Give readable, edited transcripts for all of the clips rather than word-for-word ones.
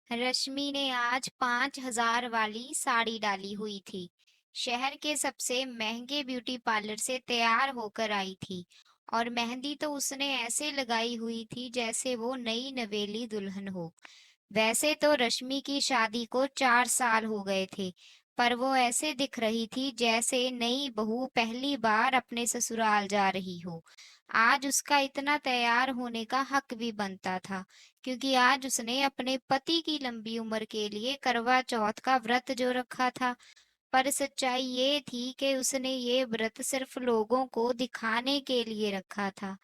रश्मि ने आज 5,000 वाली साड़ी डाली हुई थी। शहर के सबसे महंगे ब्यूटी पार्लर से तैयार होकर आई थी और मेहंदी तो उसने ऐसे लगाई हुई थी जैसे वो नई नवेली दुल्हन हो। वैसे तो रश्मि की शादी को 4 साल हो गए थे, पर वो ऐसे दिख रही थी जैसे नई बहू पहली बार अपने ससुराल जा रही हो। आज उसका इतना तैयार होने का हक भी बनता था, क्योंकि आज उसने अपने पति की लंबी उम्र के लिए करवा चौथ का व्रत जो रखा था। पर सच्चाई ये थी कि उसने ये व्रत सिर्फ लोगों को दिखाने के लिए रखा था,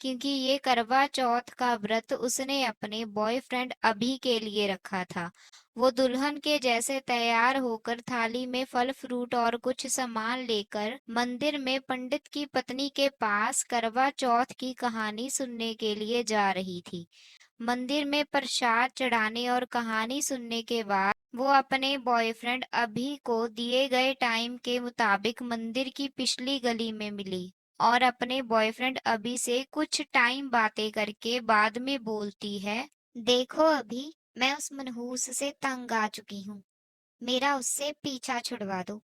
क्योंकि ये करवा चौथ का व्रत उसने अपने बॉयफ्रेंड अभी के लिए रखा था। वो दुल्हन के जैसे तैयार होकर थाली में फल फ्रूट और कुछ सामान लेकर मंदिर में पंडित की पत्नी के पास करवा चौथ की कहानी सुनने के लिए जा रही थी। मंदिर में प्रसाद चढ़ाने और कहानी सुनने के बाद वो अपने बॉयफ्रेंड अभी को दिए गए टाइम के मुताबिक मंदिर की पिछली गली में मिली और अपने बॉयफ्रेंड अभी से कुछ टाइम बातें करके बाद में बोलती है, देखो अभी, मैं उस मनहूस से तंग आ चुकी हूँ। मेरा उससे पीछा छुड़वा दो।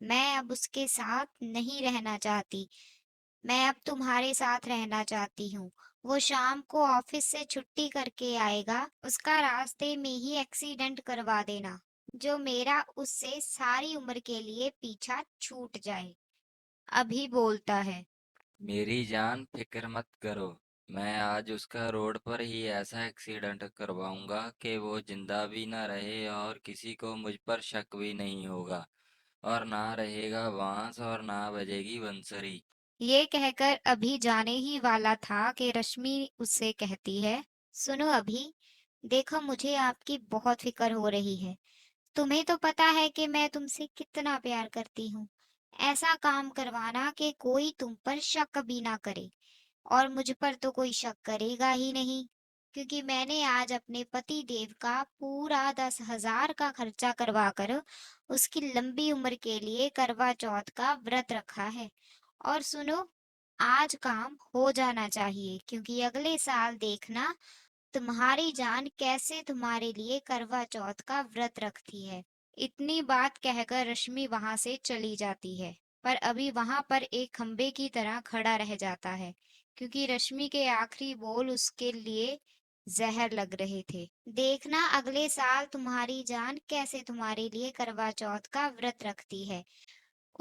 मैं अब उसके साथ नहीं रहना चाहती। मैं अब तुम्हारे साथ रहना चाहती हूँ। वो शाम को ऑफिस से छुट्टी करके आएगा, उसका रास्ते में ही एक्सीडेंट करवा देना, जो मेरा उससे सारी उम्र के लिए पीछा छूट जाए। अभी बोलता है। मेरी जान फिक्र मत करो। मैं आज उसका रोड पर ही ऐसा एक्सीडेंट करवाऊंगा कि वो जिंदा भी ना रहे और किसी को मुझ पर शक भी नहीं होगा। और ना रहेगा बांस और ना बजेगी बंसरी। ये कहकर अभी जाने ही वाला था कि रश्मि उससे कहती है, सुनो अभी, देखो मुझे आपकी बहुत फिक्र हो रही है। तुम्हें तो पता है कि मैं तुमसे कितना प्यार करती हूँ। ऐसा काम करवाना कि कोई तुम पर शक भी ना करे, और मुझ पर तो कोई शक करेगा ही नहीं, क्योंकि मैंने आज अपने पति देव का पूरा 10,000 का खर्चा करवा कर उसकी लंबी उम्र के लिए करवा चौथ का व्रत रखा है। और सुनो, आज काम हो जाना चाहिए, क्योंकि अगले साल देखना तुम्हारी जान कैसे तुम्हारे लिए करवा चौथ का व्रत रखती है। इतनी बात कहकर रश्मि वहां से चली जाती है, पर अभी वहां पर एक खंबे की तरह खड़ा रह जाता है, क्योंकि रश्मि के आखिरी बोल उसके लिए जहर लग रहे थे। देखना अगले साल तुम्हारी जान कैसे तुम्हारे लिए करवा चौथ का व्रत रखती है।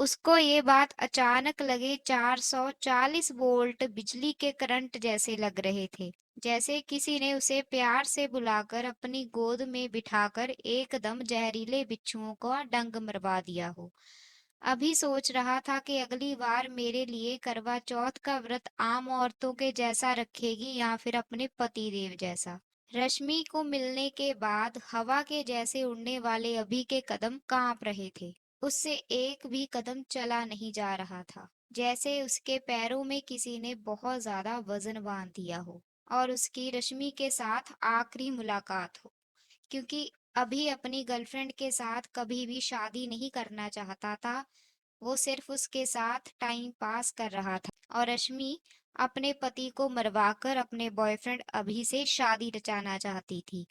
उसको ये बात अचानक लगे 440 वोल्ट बिजली के करंट जैसे लग रहे थे, जैसे किसी ने उसे प्यार से बुलाकर अपनी गोद में बिठाकर एकदम जहरीले बिच्छुओं का डंक मरवा दिया हो। अभी सोच रहा था कि अगली बार मेरे लिए करवा चौथ का व्रत आम औरतों के जैसा रखेगी या फिर अपने पति देव जैसा। रश्मि को मिलने के बाद हवा के जैसे उड़ने वाले अभी के कदम कांप रहे थे। उससे एक भी कदम चला नहीं जा रहा था, जैसे उसके पैरों में किसी ने बहुत ज्यादा वजन बांध दिया हो। और उसकी रश्मि के साथ आखिरी मुलाकात हो, क्योंकि अभी अपनी गर्लफ्रेंड के साथ कभी भी शादी नहीं करना चाहता था। वो सिर्फ उसके साथ टाइम पास कर रहा था, और रश्मि अपने पति को मरवाकर अपने बॉयफ्रेंड अभी से शादी रचाना चाहती थी।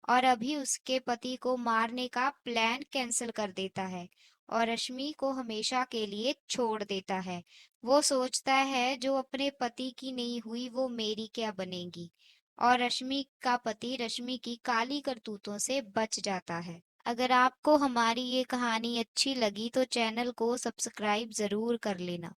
और अभी उसके पति को मारने का प्लान कैंसिल कर देता है और रश्मि को हमेशा के लिए छोड़ देता है। वो सोचता है जो अपने पति की नहीं हुई वो मेरी क्या बनेगी, और रश्मि का पति रश्मि की काली करतूतों से बच जाता है। अगर आपको हमारी ये कहानी अच्छी लगी तो चैनल को सब्सक्राइब जरूर कर लेना।